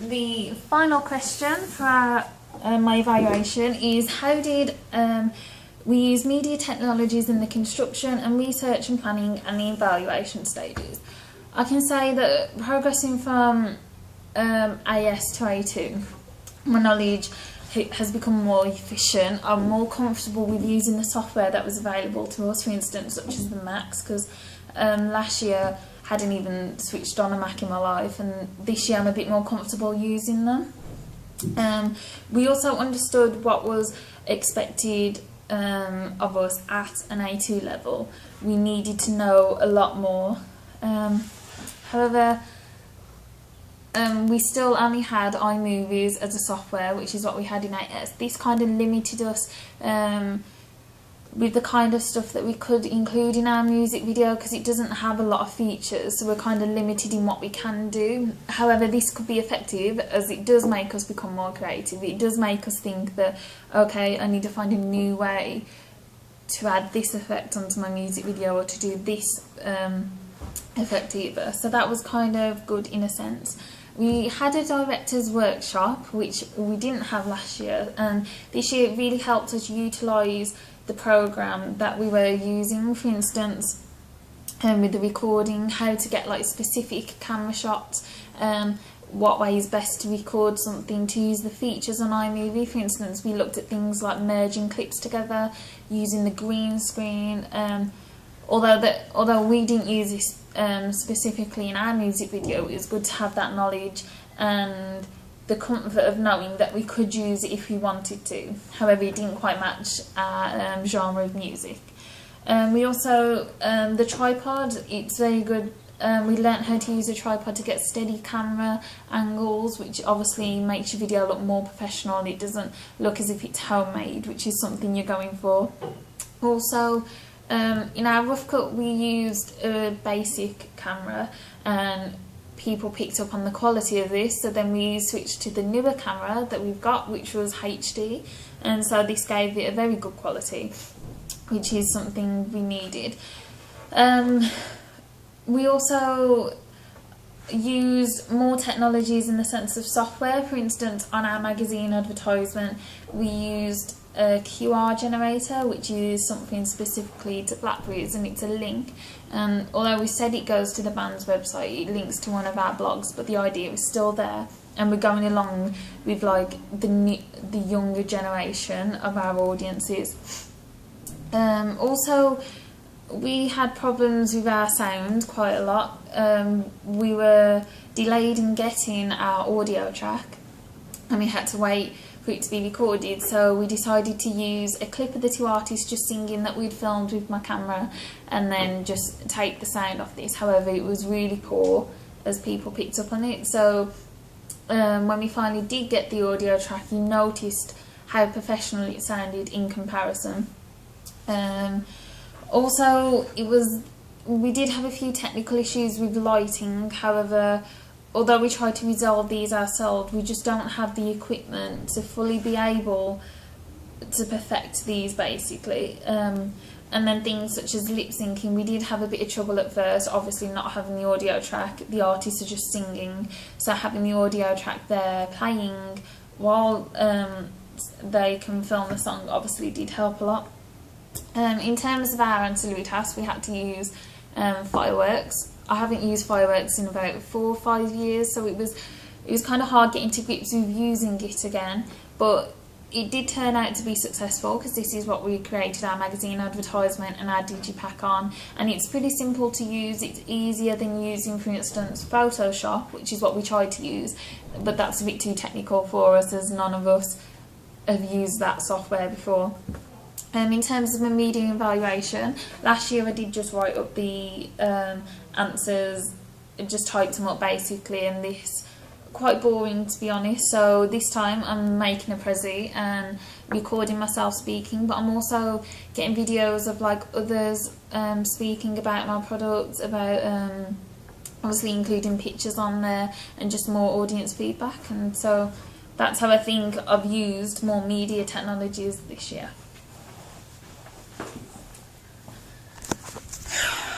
the final question for my evaluation is how did we use media technologies in the construction and research and planning and the evaluation stages? I can say that progressing from AS to A2, my knowledge has become more efficient. I'm more comfortable with using the software that was available to us, for instance, such as the Macs, because last year I hadn't even switched on a Mac in my life, and this year I'm a bit more comfortable using them. We also understood what was expected of us at an A2 level. We needed to know a lot more. However, we still only had iMovies as a software, which is what we had in AS. This kind of limited us with the kind of stuff that we could include in our music video, because it doesn't have a lot of features, so we're kind of limited in what we can do. However, this could be effective, as it does make us become more creative. It does make us think that, okay, I need to find a new way to add this effect onto my music video, or to do this effect either. So that was kind of good in a sense. We had a director's workshop, which we didn't have last year, and this year it really helped us utilise the program that we were using, for instance, with the recording, how to get like specific camera shots, what way is best to record something, to use the features on iMovie. For instance, we looked at things like merging clips together, using the green screen. Although we didn't use this specifically in our music video, it was good to have that knowledge and the comfort of knowing that we could use it if we wanted to. However, it didn't quite match our genre of music. We also, the tripod, it's very good. We learnt how to use a tripod to get steady camera angles, which obviously makes your video look more professional, and it doesn't look as if it's homemade, which is something you're going for. Also, in our rough cut we used a basic camera, and people picked up on the quality of this, so then we switched to the newer camera that we've got, which was HD, and so this gave it a very good quality, which is something we needed. We also used more technologies in the sense of software. For instance, on our magazine advertisement we used a QR generator, which is something specifically to Blackberries, and it's a link, and although we said it goes to the band's website, it links to one of our blogs, but the idea is still there, and we're going along with like the younger generation of our audiences. Also, we had problems with our sound quite a lot. We were delayed in getting our audio track, and we had to wait for it to be recorded, so we decided to use a clip of the two artists just singing that we'd filmed with my camera, and then just take the sound off this. However, it was really poor, as people picked up on it, so when we finally did get the audio track, you noticed how professional it sounded in comparison. Also, we did have a few technical issues with lighting. However, although we tried to resolve these ourselves, we just don't have the equipment to fully be able to perfect these, basically. And then things such as lip syncing, we did have a bit of trouble at first, obviously not having the audio track. The artists are just singing, so having the audio track there playing while they can film the song obviously did help a lot. In terms of our ancillary tasks, we had to use Fireworks. I haven't used Fireworks in about 4 or 5 years, so it was kind of hard getting to grips with using it again, but it did turn out to be successful, because this is what we created our magazine advertisement and our digipack on, and it's pretty simple to use. It's easier than using, for instance, Photoshop, which is what we tried to use, but that's a bit too technical for us, as none of us have used that software before. In terms of a media evaluation, last year I did just write up the answers, just typed them up basically, and this quite boring to be honest, so this time I'm making a prezi and recording myself speaking, but I'm also getting videos of like others speaking about my products, about obviously including pictures on there, and just more audience feedback, and so that's how I think I've used more media technologies this year.